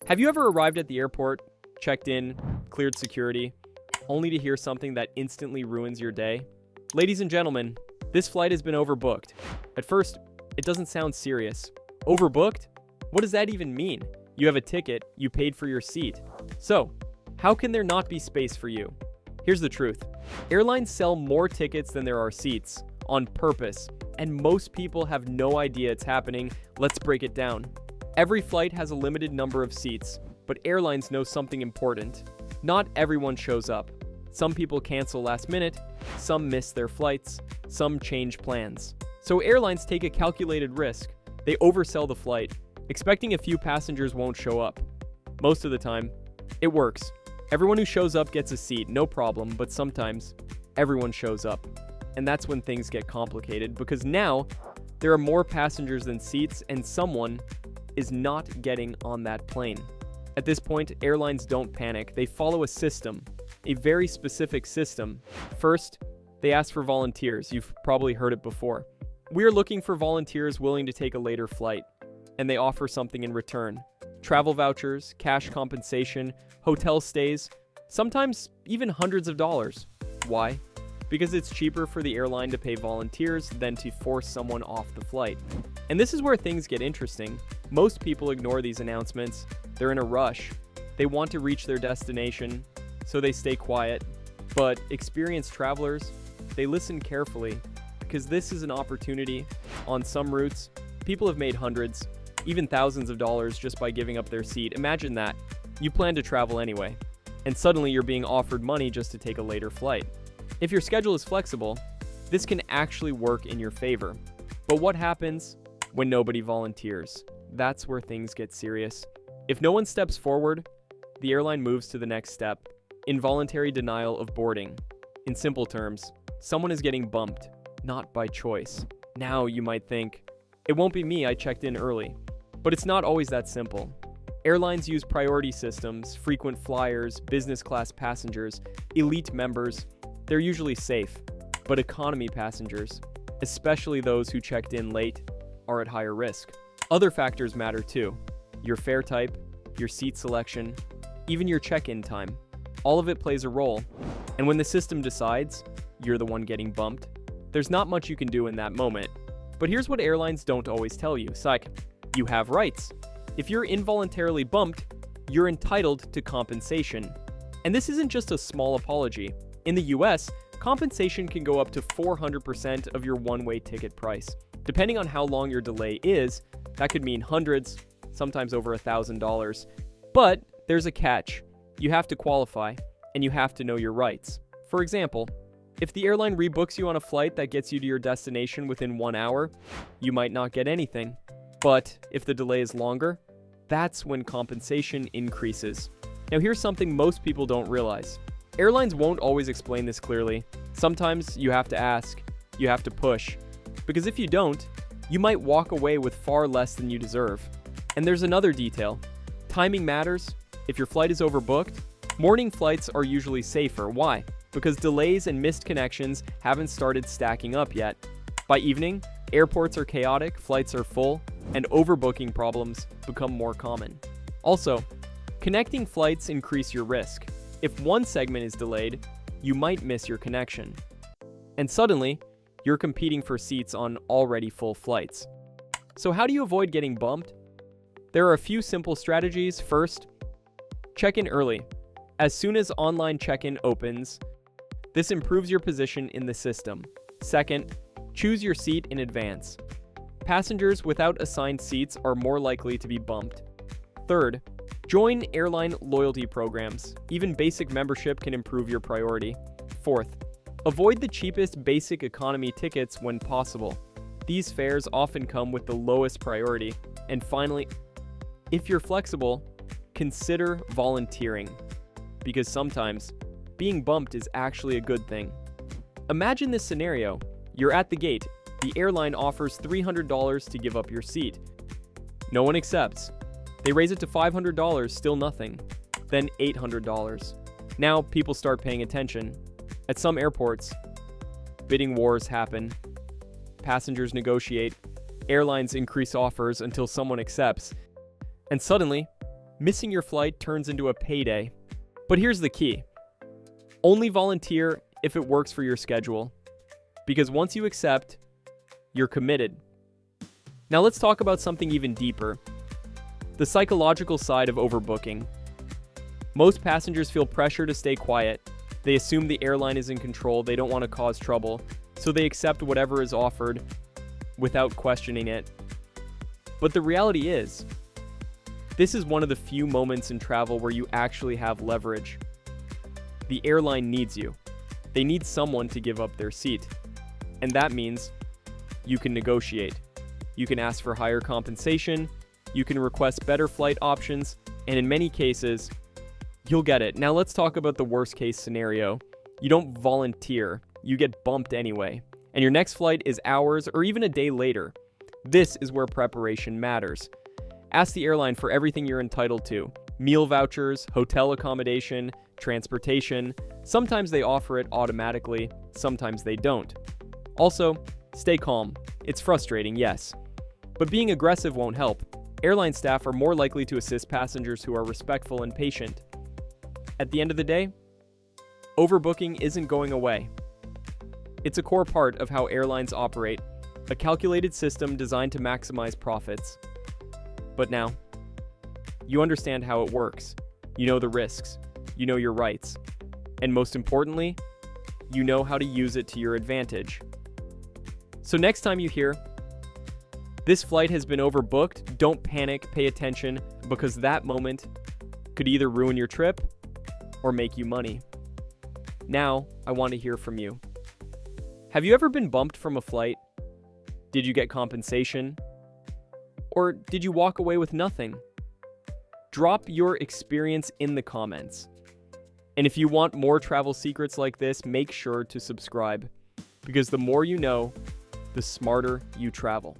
Have you ever arrived at the airport, checked in, cleared security, only to hear something that instantly ruins your day? Ladies and gentlemen, this flight has been overbooked. At first, it doesn't sound serious. Overbooked? What does that even mean? You have a ticket, you paid for your seat. So, how can there not be space for you? Here's the truth. Airlines sell more tickets than there are seats, on purpose, and most people have no idea it's happening. Let's break it down. Every flight has a limited number of seats, but airlines know something important. Not everyone shows up. Some people cancel last minute, some miss their flights, some change plans. So airlines take a calculated risk. They oversell the flight, expecting a few passengers won't show up. Most of the time, it works. Everyone who shows up gets a seat, no problem, but sometimes everyone shows up. And that's when things get complicated, because now there are more passengers than seats and someone is not getting on that plane. At this point, airlines don't panic. They follow a system, a very specific system. First, they ask for volunteers. You've probably heard it before. We are looking for volunteers willing to take a later flight, and they offer something in return. Travel vouchers, cash compensation, hotel stays, sometimes even hundreds of dollars. Why? Because it's cheaper for the airline to pay volunteers than to force someone off the flight. And this is where things get interesting. Most people ignore these announcements. They're in a rush. They want to reach their destination, so they stay quiet. But experienced travelers, they listen carefully, because this is an opportunity. On some routes, people have made hundreds, even thousands of dollars just by giving up their seat. Imagine that. You plan to travel anyway, and suddenly you're being offered money just to take a later flight. If your schedule is flexible, this can actually work in your favor. But what happens when nobody volunteers? That's where things get serious. If no one steps forward, the airline moves to the next step: involuntary denial of boarding. In simple terms, someone is getting bumped, not by choice. Now you might think, it won't be me, I checked in early. But it's not always that simple. Airlines use priority systems, frequent flyers, business class passengers, elite members. They're usually safe, but economy passengers, especially those who checked in late, are at higher risk. Other factors matter too. Your fare type, your seat selection, even your check-in time. All of it plays a role. And when the system decides you're the one getting bumped, there's not much you can do in that moment. But here's what airlines don't always tell you. Psych, you have rights. If you're involuntarily bumped, you're entitled to compensation. And this isn't just a small apology. In the US, compensation can go up to 400% of your one-way ticket price. Depending on how long your delay is, that could mean hundreds, sometimes over $1,000. But there's a catch. You have to qualify, and you have to know your rights. For example, if the airline rebooks you on a flight that gets you to your destination within 1 hour, you might not get anything. But if the delay is longer, that's when compensation increases. Now here's something most people don't realize. Airlines won't always explain this clearly. Sometimes you have to ask, you have to push. Because if you don't, you might walk away with far less than you deserve. And there's another detail. Timing matters. If your flight is overbooked, morning flights are usually safer. Why? Because delays and missed connections haven't started stacking up yet. By evening, airports are chaotic, flights are full, and overbooking problems become more common. Also, connecting flights increase your risk. If one segment is delayed, you might miss your connection. And suddenly, you're competing for seats on already full flights. So how do you avoid getting bumped? There are a few simple strategies. First, check in early. As soon as online check-in opens, this improves your position in the system. Second, choose your seat in advance. Passengers without assigned seats are more likely to be bumped. Third, join airline loyalty programs. Even basic membership can improve your priority. Fourth, avoid the cheapest basic economy tickets when possible. These fares often come with the lowest priority. And finally, if you're flexible, consider volunteering. Because sometimes, being bumped is actually a good thing. Imagine this scenario. You're at the gate. The airline offers $300 to give up your seat. No one accepts. They raise it to $500, still nothing. Then $800. Now people start paying attention. At some airports, bidding wars happen. Passengers negotiate. Airlines increase offers until someone accepts. And suddenly, missing your flight turns into a payday. But here's the key. Only volunteer if it works for your schedule. Because once you accept, you're committed. Now let's talk about something even deeper. The psychological side of overbooking. Most passengers feel pressure to stay quiet. They assume the airline is in control, they don't want to cause trouble, so they accept whatever is offered without questioning it. But the reality is, this is one of the few moments in travel where you actually have leverage. The airline needs you. They need someone to give up their seat. And that means you can negotiate. You can ask for higher compensation, you can request better flight options, and in many cases, you'll get it. Now let's talk about the worst case scenario. You don't volunteer, you get bumped anyway, and your next flight is hours or even a day later. This is where preparation matters. Ask the airline for everything you're entitled to. Meal vouchers, hotel accommodation, transportation. Sometimes they offer it automatically, sometimes they don't. Also, stay calm. It's frustrating, yes. But being aggressive won't help. Airline staff are more likely to assist passengers who are respectful and patient. At the end of the day, overbooking isn't going away. It's a core part of how airlines operate, a calculated system designed to maximize profits. But now, you understand how it works. You know the risks. You know your rights. And most importantly, you know how to use it to your advantage. So next time you hear, "This flight has been overbooked," don't panic, pay attention, because that moment could either ruin your trip or make you money. Now, I want to hear from you. Have you ever been bumped from a flight? Did you get compensation? Or did you walk away with nothing? Drop your experience in the comments. And if you want more travel secrets like this, make sure to subscribe, because the more you know, the smarter you travel.